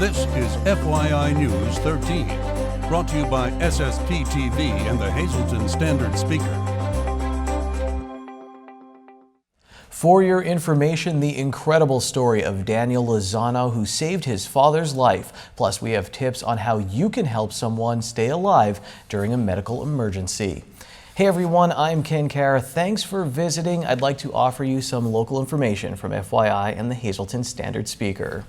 This is FYI News 13, brought to you by SSPTV and the Hazleton Standard Speaker. For your information, the incredible story of Daniel Lozano, who saved his father's life. Plus, we have tips on how you can help someone stay alive during a medical emergency. Hey everyone, I'm Ken Kara. Thanks for visiting. I'd like to offer you some local information from FYI and the Hazleton Standard Speaker.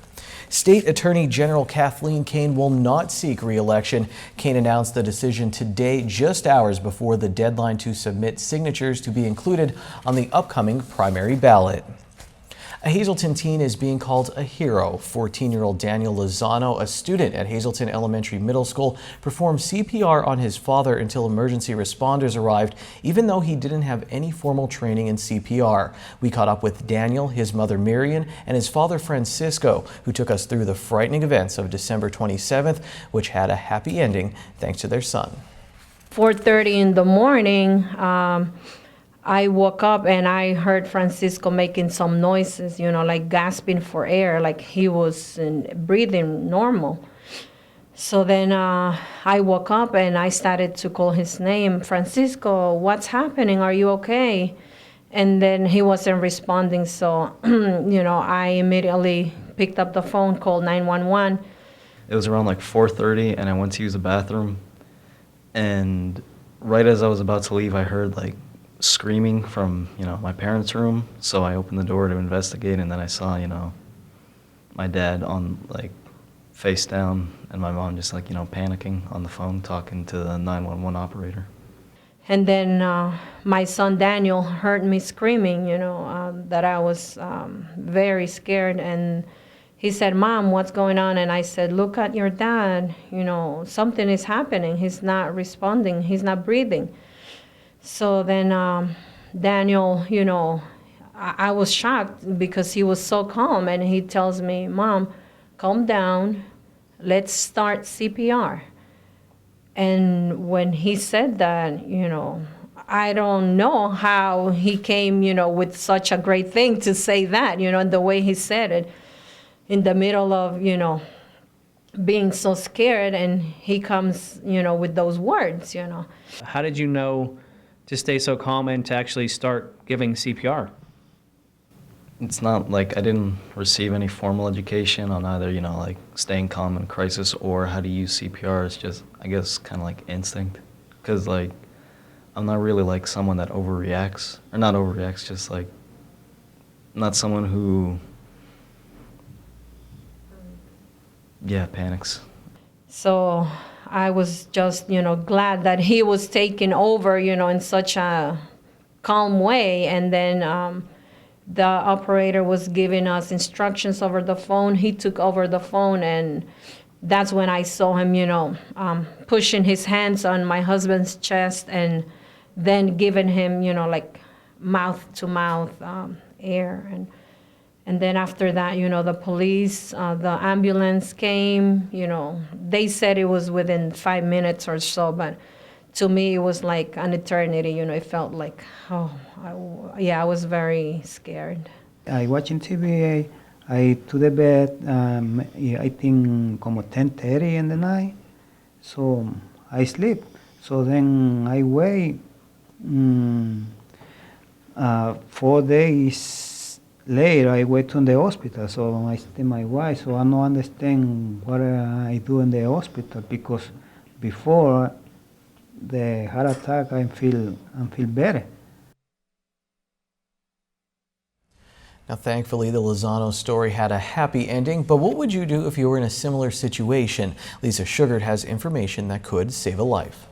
State Attorney General Kathleen Kane will not seek re-election. Kane announced the decision today, just hours before the deadline to submit signatures to be included on the upcoming primary ballot. A Hazleton teen is being called a hero. 14-year-old Daniel Lozano, a student at Hazleton Elementary Middle School, performed CPR on his father until emergency responders arrived, even though he didn't have any formal training in CPR. We caught up with Daniel, his mother Marian, and his father Francisco, who took us through the frightening events of December 27th, which had a happy ending thanks to their son. 4:30 in the morning, I woke up and I heard Francisco making some noises, like gasping for air, like he was breathing normal. So then I woke up and I started to call his name, Francisco, what's happening? Are you okay? And then he wasn't responding. So, I immediately picked up the phone, called 911. It was around like 4:30 and I went to use the bathroom. And right as I was about to leave, I heard like screaming from, my parents' room. So I opened the door to investigate, and then I saw, my dad on like face down and my mom just like, panicking on the phone talking to the 911 operator. And then my son Daniel heard me screaming, that I was very scared. And he said, Mom, what's going on? And I said, look at your dad, something is happening. He's not responding. He's not breathing. So then Daniel, I was shocked because he was so calm, and he tells me, Mom, calm down, let's start CPR. And when he said that, I don't know how he came, with such a great thing to say that, the way he said it, in the middle of, being so scared, and he comes, with those words, How did you know to stay so calm and to actually start giving CPR? It's not like I didn't receive any formal education on either, like staying calm in a crisis or how to use CPR. It's just, I guess, kind of like instinct. Because, like, I'm not really like someone that overreacts. Or not overreacts, just like, I'm not someone who, panics. So I was just, glad that he was taking over, in such a calm way. And then the operator was giving us instructions over the phone. He took over the phone, and that's when I saw him, pushing his hands on my husband's chest and then giving him, like mouth-to-mouth air. And then after that, the police, the ambulance came, they said it was within 5 minutes or so, but to me it was like an eternity, it felt like, I was very scared. I watching TV, I to the bed, I think como 10:30 in the night, so I sleep. So then I wait 4 days later, I went to the hospital, so I tell my wife, so I don't understand what I do in the hospital, because before the heart attack, I feel better. Now, thankfully, the Lozano story had a happy ending, but what would you do if you were in a similar situation? Lisa Sugart has information that could save a life.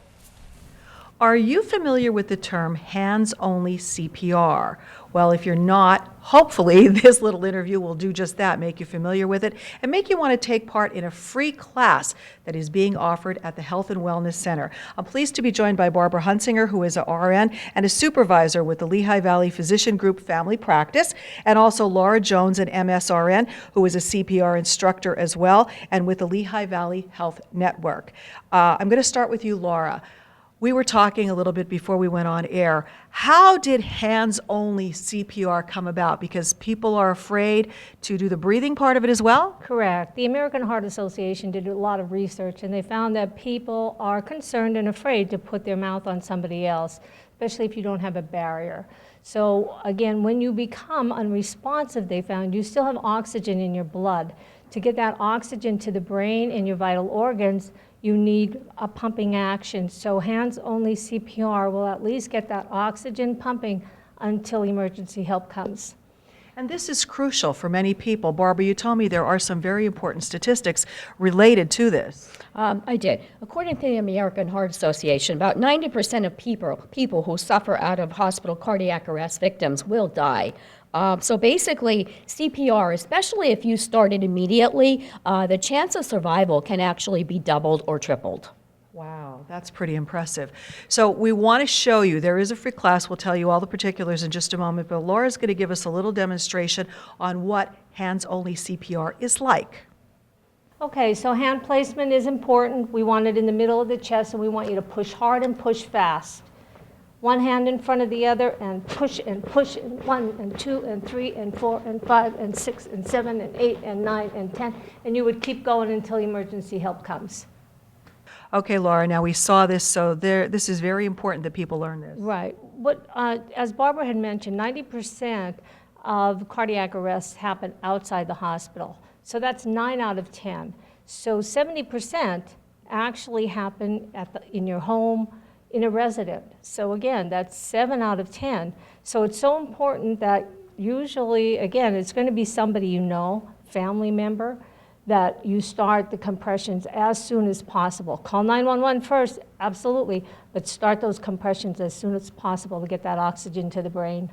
Are you familiar with the term hands-only CPR? Well, if you're not, hopefully this little interview will do just that, make you familiar with it, and make you want to take part in a free class that is being offered at the Health and Wellness Center. I'm pleased to be joined by Barbara Hunsinger, who is a RN and a supervisor with the Lehigh Valley Physician Group Family Practice, and also Laura Jones, an MSRN, who is a CPR instructor as well, and with the Lehigh Valley Health Network. I'm going to start with you, Laura. We were talking a little bit before we went on air. How did hands-only CPR come about? Because people are afraid to do the breathing part of it as well? Correct. The American Heart Association did a lot of research, and they found that people are concerned and afraid to put their mouth on somebody else, especially if you don't have a barrier. So again, when you become unresponsive, they found you still have oxygen in your blood. To get that oxygen to the brain and your vital organs, you need a pumping action. So hands-only CPR will at least get that oxygen pumping until emergency help comes. And this is crucial for many people. Barbara, you told me there are some very important statistics related to this. I did. According to the American Heart Association, about 90% of people who suffer out of hospital cardiac arrest victims will die. So basically, CPR, especially if you start it immediately, the chance of survival can actually be doubled or tripled. Wow, that's pretty impressive. So we want to show you, there is a free class, we'll tell you all the particulars in just a moment, but Laura's going to give us a little demonstration on what hands-only CPR is like. Okay, so hand placement is important. We want it in the middle of the chest, and we want you to push hard and push fast. One hand in front of the other, and push, and 1 and 2 and 3 and 4 and 5 and 6 and 7 and 8 and 9 and 10, and you would keep going until emergency help comes. Okay, Laura, now we saw this, so this is very important that people learn this. Right. As Barbara had mentioned, 90% of cardiac arrests happen outside the hospital. So that's 9 out of 10. So 70% actually happen in your home, in a resident. So again, that's 7 out of 10. So it's so important that usually, again, it's going to be somebody you know, family member, that you start the compressions as soon as possible. Call 911 first, absolutely, but start those compressions as soon as possible to get that oxygen to the brain.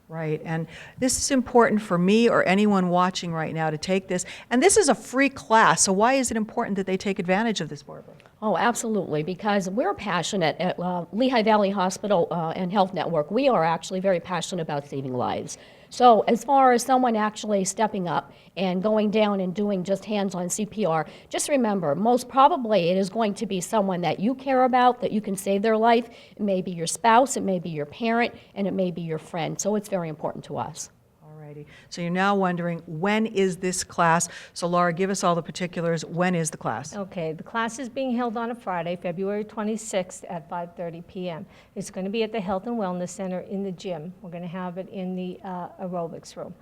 Right, and this is important for me or anyone watching right now to take this. And this is a free class, so why is it important that they take advantage of this, Barbara? Oh, absolutely, because we're passionate at Lehigh Valley Hospital and Health Network. We are actually very passionate about saving lives. So as far as someone actually stepping up and going down and doing just hands-on CPR, just remember, most probably it is going to be someone that you care about, that you can save their life. It may be your spouse, it may be your parent, and it may be your friend. So it's very important to us. Alrighty, so you're now wondering, when is this class? So Laura, give us all the particulars. When is the class? Okay, the class is being held on a Friday, February 26th at 5:30 p.m. It's going to be at the Health and Wellness Center in the gym. We're going to have it in the aerobics room.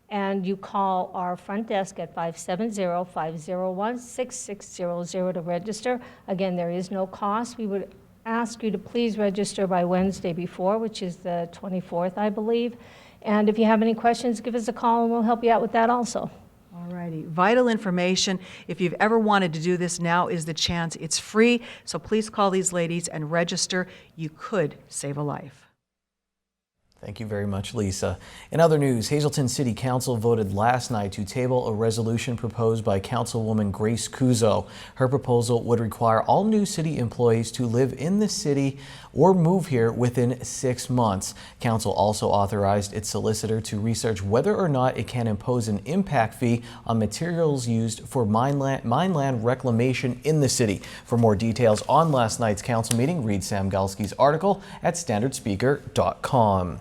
And you call our front desk at 570-501-6600 to register. Again, there is no cost. We would ask you to please register by Wednesday before, which is the 24th, I believe. And if you have any questions, give us a call and we'll help you out with that also. All righty, vital information. If you've ever wanted to do this, now is the chance. It's free, so please call these ladies and register. You could save a life. Thank you very much, Lisa. In other news, Hazleton City Council voted last night to table a resolution proposed by Councilwoman Grace Kuzo. Her proposal would require all new city employees to live in the city or move here within 6 months. Council also authorized its solicitor to research whether or not it can impose an impact fee on materials used for mineland reclamation in the city. For more details on last night's council meeting, read Sam Galski's article at standardspeaker.com.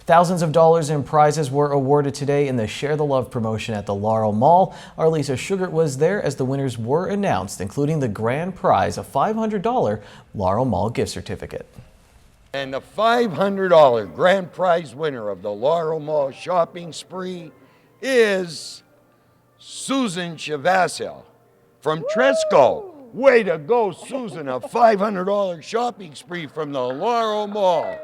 Thousands of dollars in prizes were awarded today in the Share the Love promotion at the Laurel Mall. Our Lisa Sugart was there as the winners were announced, including the grand prize, a $500 Laurel Mall gift certificate. And the $500 grand prize winner of the Laurel Mall shopping spree is Susan Chavasel from Tresco. Way to go, Susan, a $500 shopping spree from the Laurel Mall.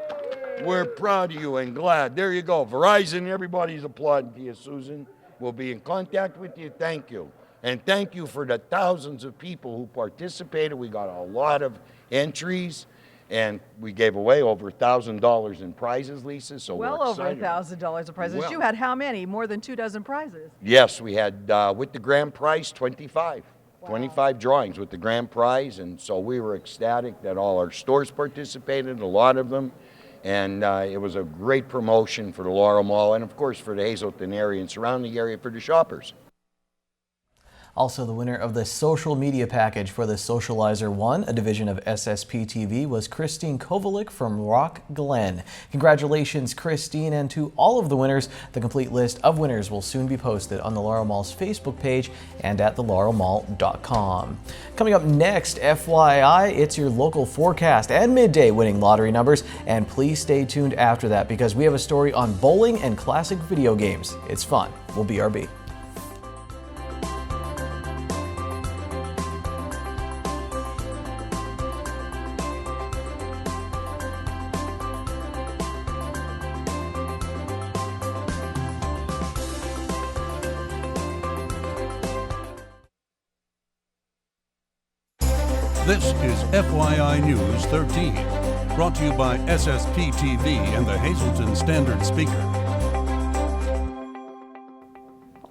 We're proud of you and glad. There you go. Verizon, everybody's applauding to you, Susan. We'll be in contact with you. Thank you. And thank you for the thousands of people who participated. We got a lot of entries, and we gave away over $1,000 in prizes, Lisa. So well over $1,000 in prizes. Well, you had how many? More than 24 prizes. Yes, we had, with the grand prize, 25. Wow. 25 drawings with the grand prize, and so we were ecstatic that all our stores participated, a lot of them. And it was a great promotion for the Laurel Mall and, of course, for the Hazleton area and surrounding area for the shoppers. Also, the winner of the social media package for the Socializer 1, a division of SSPTV, was Christine Kovalik from Rock Glen. Congratulations, Christine, and to all of the winners. The complete list of winners will soon be posted on the Laurel Mall's Facebook page and at thelaurelmall.com. Coming up next, FYI, it's your local forecast and midday winning lottery numbers, and please stay tuned after that because we have a story on bowling and classic video games. It's fun. We'll BRB. This is FYI News 13, brought to you by SSPTV and the Hazleton Standard Speaker.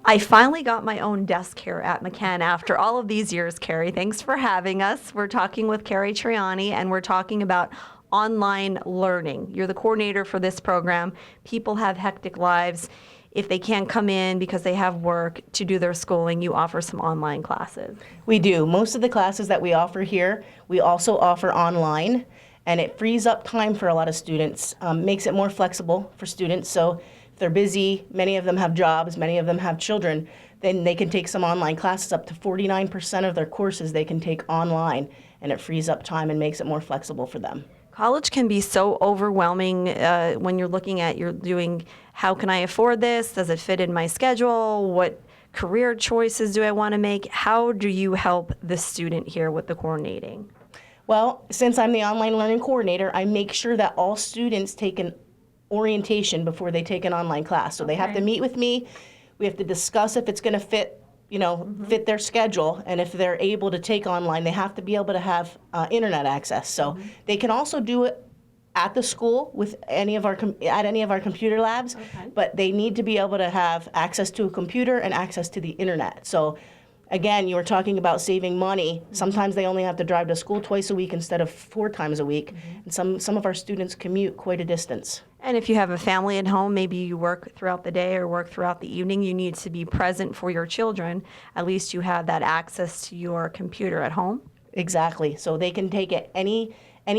I finally got my own desk here at McCann after all of these years, Carrie. Thanks for having us. We're talking with Carrie Triani, and we're talking about online learning. You're the coordinator for this program. People have hectic lives. If they can't come in because they have work to do their schooling, you offer some online classes. We do. Most of the classes that we offer here, we also offer online, and it frees up time for a lot of students, makes it more flexible for students. So if they're busy, many of them have jobs, many of them have children, then they can take some online classes. Up to 49% of their courses they can take online, and it frees up time and makes it more flexible for them. College can be so overwhelming when you're looking at, you're doing, how can I afford this? Does it fit in my schedule? What career choices do I want to make? How do you help the student here with the coordinating? Well, since I'm the online learning coordinator, I make sure that all students take an orientation before they take an online class. So they have to meet with me. We have to discuss if it's going to fit fit their schedule, and if they're able to take online, they have to be able to have internet access. So they can also do it at the school with any of our computer labs, but they need to be able to have access to a computer and access to the internet. So again, you were talking about saving money. Sometimes they only have to drive to school twice a week instead of 4 times a week, and some of our students commute quite a distance. And if you have a family at home, maybe you work throughout the day or work throughout the evening, you need to be present for your children. At least you have that access to your computer at home. Exactly. So they can take it any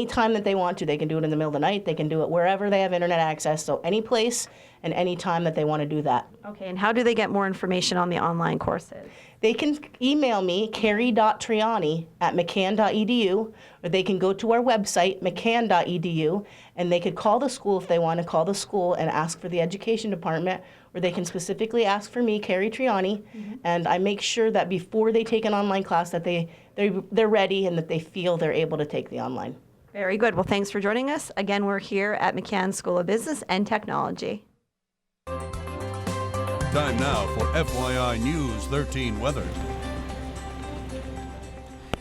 time that they want to. They can do it in the middle of the night. They can do it wherever they have internet access. So any place and any time that they want to do that. Okay, and how do they get more information on the online courses? They can email me, carrie.triani@mccann.edu, or they can go to our website, mccann.edu, and they could call the school if they want to call the school and ask for the education department, or they can specifically ask for me, Carrie Triani, and I make sure that before they take an online class that they're ready and that they feel they're able to take the online. Very good. Well, thanks for joining us. Again, we're here at McCann School of Business and Technology. Time now for FYI News 13 weather.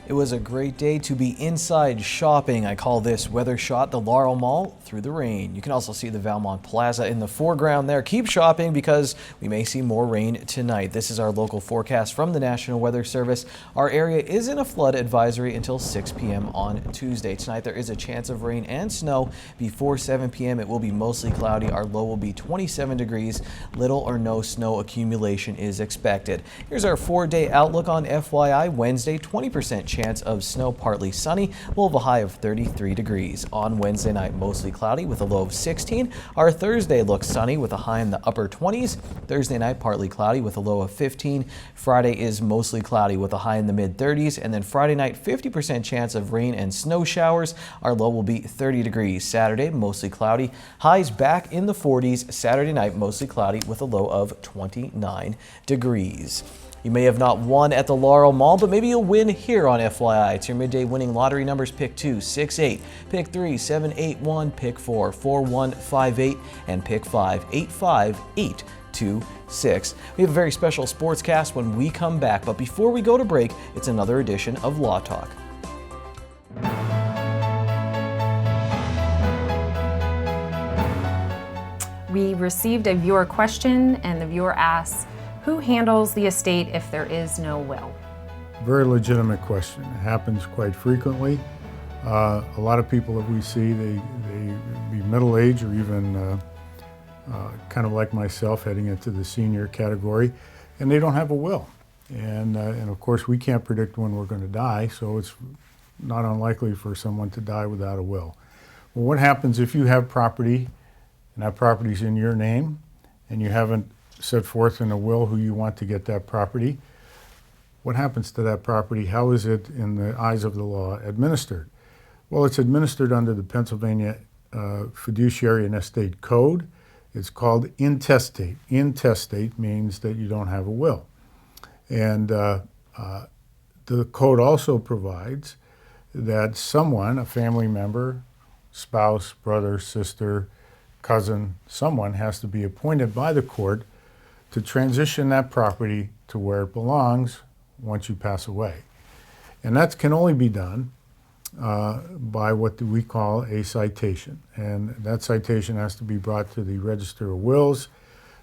It was a great day to be inside shopping. I call this weather shot the Laurel Mall through the rain. You can also see the Valmont Plaza in the foreground there. Keep shopping because we may see more rain tonight. This is our local forecast from the National Weather Service. Our area is in a flood advisory until 6 p.m. on Tuesday. Tonight there is a chance of rain and snow. Before 7 p.m. it will be mostly cloudy. Our low will be 27 degrees. Little or no snow accumulation is expected. Here's our 4-day outlook on FYI. Wednesday, 20% chance of snow, partly sunny. We'll have a high of 33 degrees. On Wednesday night, mostly cloudy with a low of 16. Our Thursday looks sunny with a high in the upper 20s. Thursday night, partly cloudy with a low of 15. Friday is mostly cloudy with a high in the mid 30s. And then Friday night, 50% chance of rain and snow showers. Our low will be 30 degrees. Saturday, mostly cloudy. Highs back in the 40s. Saturday night, mostly cloudy with a low of 29 degrees. You may have not won at the Laurel Mall, but maybe you'll win here on FYI. It's your midday winning lottery numbers: pick 2, 6, 8, pick 3, 7, 8, 1, pick 4, 4, 1, 5, 8, and pick 5, 8, 5, 8, 2, 6. We have a very special sportscast when we come back, but before we go to break, it's another edition of Law Talk. We received a viewer question, and the viewer asks, who handles the estate if there is no will? Very legitimate question. It happens quite frequently. A lot of people that we see, they be middle-aged or even kind of like myself heading into the senior category, and they don't have a will. And of course, we can't predict when we're going to die, so it's not unlikely for someone to die without a will. Well, what happens if you have property, and that property's in your name, and you haven't set forth in a will who you want to get that property? What happens to that property? How is it, in the eyes of the law, administered? Well, it's administered under the Pennsylvania Fiduciary and Estate Code. It's called intestate. Intestate means that you don't have a will. And the code also provides that someone, a family member, spouse, brother, sister, cousin, someone has to be appointed by the court to transition that property to where it belongs once you pass away. And that can only be done by what we call a citation. And that citation has to be brought to the Register of Wills.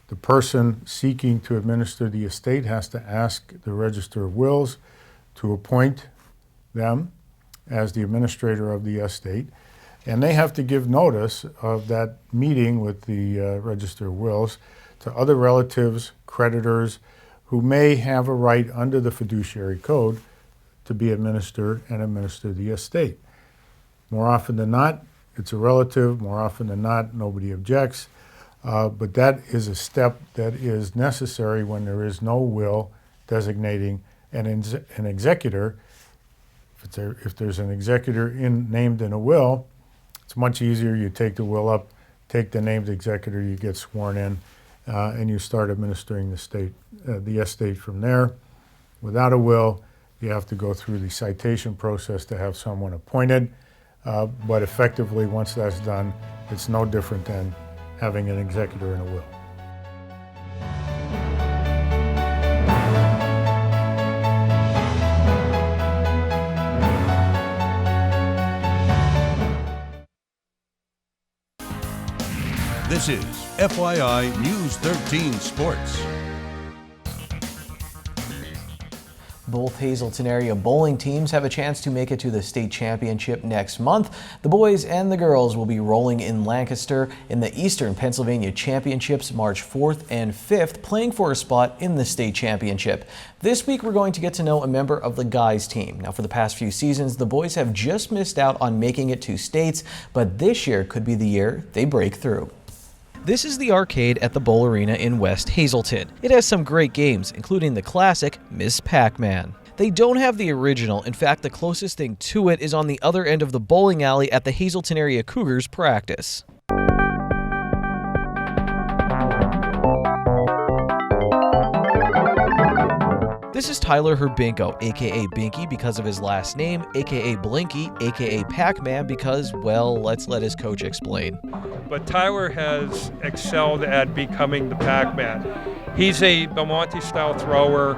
The person seeking to administer the estate has to ask the Register of Wills to appoint them as the administrator of the estate. And they have to give notice of that meeting with the Register of Wills to other relatives, creditors, who may have a right under the fiduciary code to be administered and administer the estate. More often than not, it's a relative. More often than not, nobody objects. But that is a step that is necessary when there is no will designating an executor. If there's an executor named in a will, it's much easier. You take the will up, take the named executor, you get sworn in, and you start administering the estate from there. Without a will, you have to go through the citation process to have someone appointed. But effectively, once that's done, it's no different than having an executor in a will. This is FYI News 13 Sports. Both Hazleton area bowling teams have a chance to make it to the state championship next month. The boys and the girls will be rolling in Lancaster in the Eastern Pennsylvania Championships March 4th and 5th, playing for a spot in the state championship. This week we're going to get to know a member of the guys team. Now, for the past few seasons, the boys have just missed out on making it to states, but this year could be the year they break through. This is the arcade at the Bowl Arena in West Hazleton. It has some great games, including the classic Miss Pac-Man. They don't have the original. In fact, the closest thing to it is on the other end of the bowling alley at the Hazleton area Cougars practice. This is Tyler Herbinko, aka Binky because of his last name, aka Blinky, aka Pac-Man because, well, let's let his coach explain. But Tyler has excelled at becoming the Pac-Man. He's a Belmonte-style thrower.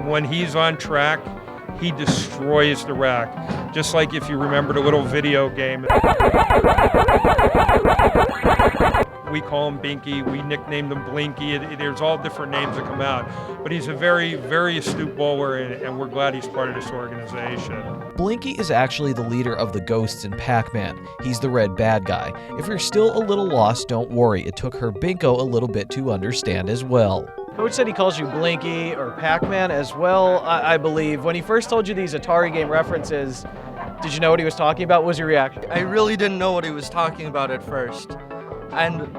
When he's on track, he destroys the rack. Just like if you remember the little video game. We call him Binky, we nicknamed him Blinky. There's all different names that come out. But he's a very, very astute bowler, and we're glad he's part of this organization. Blinky is actually the leader of the Ghosts in Pac-Man. He's the red bad guy. If you're still a little lost, don't worry. It took Herbinko a little bit to understand as well. Coach said he calls you Blinky or Pac-Man as well, I believe. When he first told you these Atari game references, did you know what he was talking about? What was your reaction? I really didn't know what he was talking about at first. And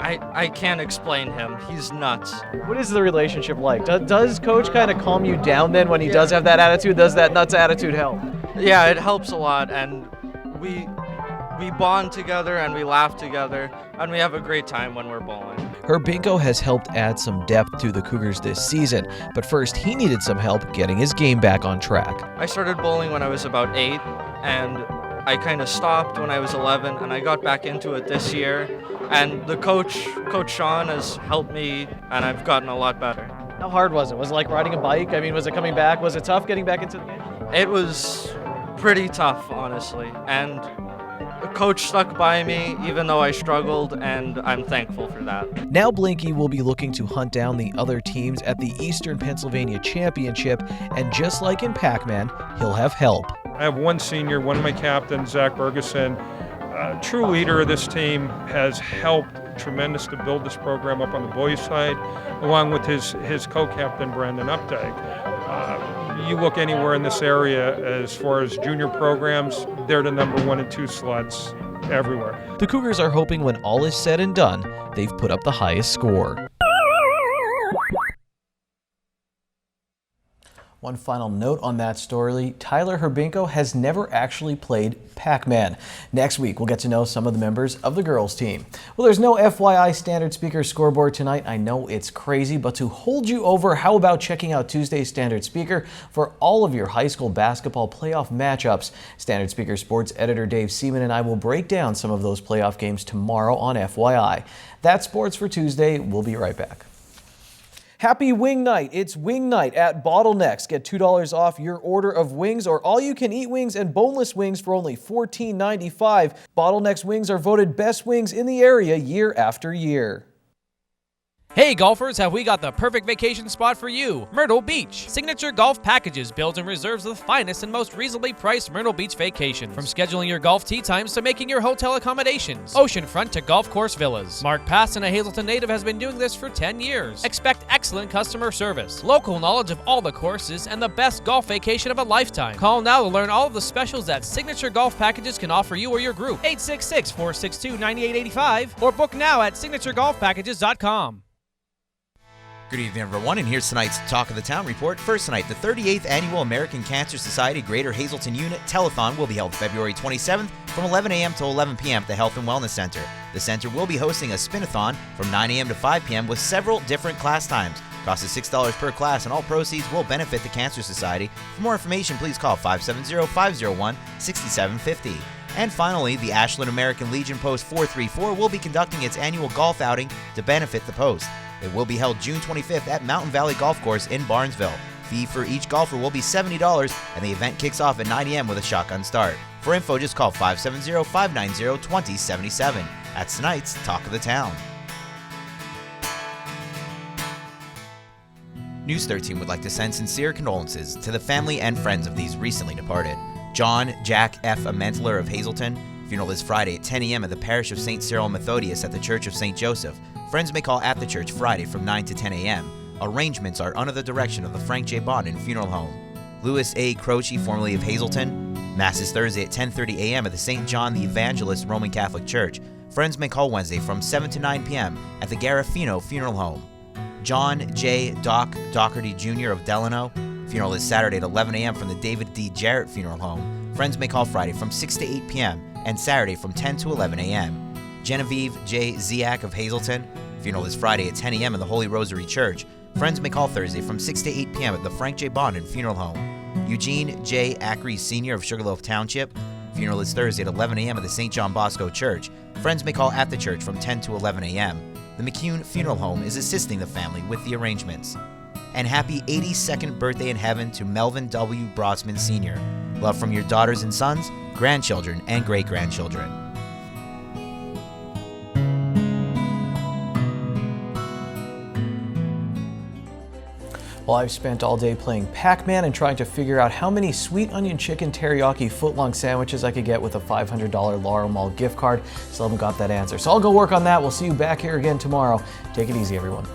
I can't explain him. He's nuts. What is the relationship like? Does Coach kind of calm you down then when he does have that attitude? Does that nuts attitude help? Yeah, it helps a lot, and we bond together and we laugh together, and we have a great time when we're bowling. Herbinko has helped add some depth to the Cougars this season, but first he needed some help getting his game back on track. I started bowling when I was about 8, and I kind of stopped when I was 11, and I got back into it this year. And the Coach Sean has helped me, and I've gotten a lot better. How hard was it? Was it like riding a bike? I mean, was it coming back? Was it tough getting back into the game? It was pretty tough, honestly. And the coach stuck by me, even though I struggled, and I'm thankful for that. Now Blinky will be looking to hunt down the other teams at the Eastern Pennsylvania Championship, and just like in Pac-Man, he'll have help. I have one senior, one of my captains, Zach Bergeson. true leader of this team, has helped tremendous to build this program up on the boys' side, along with his co-captain, Brandon Updike. You look anywhere in this area as far as junior programs, they're the number 1 and 2 slots everywhere. The Cougars are hoping when all is said and done, they've put up the highest score. One final note on that story, Tyler Herbinko has never actually played Pac-Man. Next week, we'll get to know some of the members of the girls team. Well, there's no FYI Standard Speaker scoreboard tonight. I know it's crazy, but to hold you over, how about checking out Tuesday's Standard Speaker for all of your high school basketball playoff matchups? Standard Speaker sports editor Dave Seaman and I will break down some of those playoff games tomorrow on FYI. That's sports for Tuesday. We'll be right back. Happy Wing Night. It's Wing Night at Bottlenecks. Get $2 off your order of wings or all-you-can-eat wings and boneless wings for only $14.95. Bottlenecks wings are voted best wings in the area year after year. Hey golfers, have we got the perfect vacation spot for you? Myrtle Beach. Signature Golf Packages builds and reserves the finest and most reasonably priced Myrtle Beach vacations. From scheduling your golf tee times to making your hotel accommodations. Oceanfront to golf course villas. Mark Passon, a Hazleton native, has been doing this for 10 years. Expect excellent customer service, local knowledge of all the courses, and the best golf vacation of a lifetime. Call now to learn all of the specials that Signature Golf Packages can offer you or your group. 866-462-9885 or book now at signaturegolfpackages.com. Good evening, everyone, and here's tonight's Talk of the Town report. First tonight, the 38th Annual American Cancer Society Greater Hazleton Unit Telethon will be held February 27th from 11 a.m. to 11 p.m. at the Health and Wellness Center. The center will be hosting a spin-a-thon from 9 a.m. to 5 p.m. with several different class times. Cost is $6 per class, and all proceeds will benefit the Cancer Society. For more information, please call 570-501-6750. And finally, the Ashland American Legion Post 434 will be conducting its annual golf outing to benefit the post. It will be held June 25th at Mountain Valley Golf Course in Barnesville. Fee for each golfer will be $70, and the event kicks off at 9 a.m. with a shotgun start. For info, just call 570-590-2077. That's tonight's Talk of the Town. News 13 would like to send sincere condolences to the family and friends of these recently departed. John Jack F. Amentler of Hazleton. Funeral is Friday at 10 a.m. at the parish of St. Cyril and Methodius at the Church of St. Joseph. Friends may call at the church Friday from 9 to 10 a.m. Arrangements are under the direction of the Frank J. Bondin Funeral Home. Louis A. Croce, formerly of Hazleton. Mass is Thursday at 10:30 a.m. at the St. John the Evangelist Roman Catholic Church. Friends may call Wednesday from 7 to 9 p.m. at the Garofino Funeral Home. John J. Doherty Jr. of Delano. Funeral is Saturday at 11 a.m. from the David D. Jarrett Funeral Home. Friends may call Friday from 6 to 8 p.m. and Saturday from 10 to 11 a.m. Genevieve J. Ziak of Hazleton. Funeral is Friday at 10 a.m. in the Holy Rosary Church. Friends may call Thursday from 6 to 8 p.m. at the Frank J. Bondin Funeral Home. Eugene J. Ackrey Sr. of Sugarloaf Township. Funeral is Thursday at 11 a.m. at the St. John Bosco Church. Friends may call at the church from 10 to 11 a.m. The McCune Funeral Home is assisting the family with the arrangements. And happy 82nd birthday in heaven to Melvin W. Brotsman Sr. Love from your daughters and sons, grandchildren, and great-grandchildren. Well, I've spent all day playing Pac-Man and trying to figure out how many sweet onion chicken teriyaki footlong sandwiches I could get with a $500 Laurel Mall gift card. Still haven't got that answer. So I'll go work on that. We'll see you back here again tomorrow. Take it easy, everyone.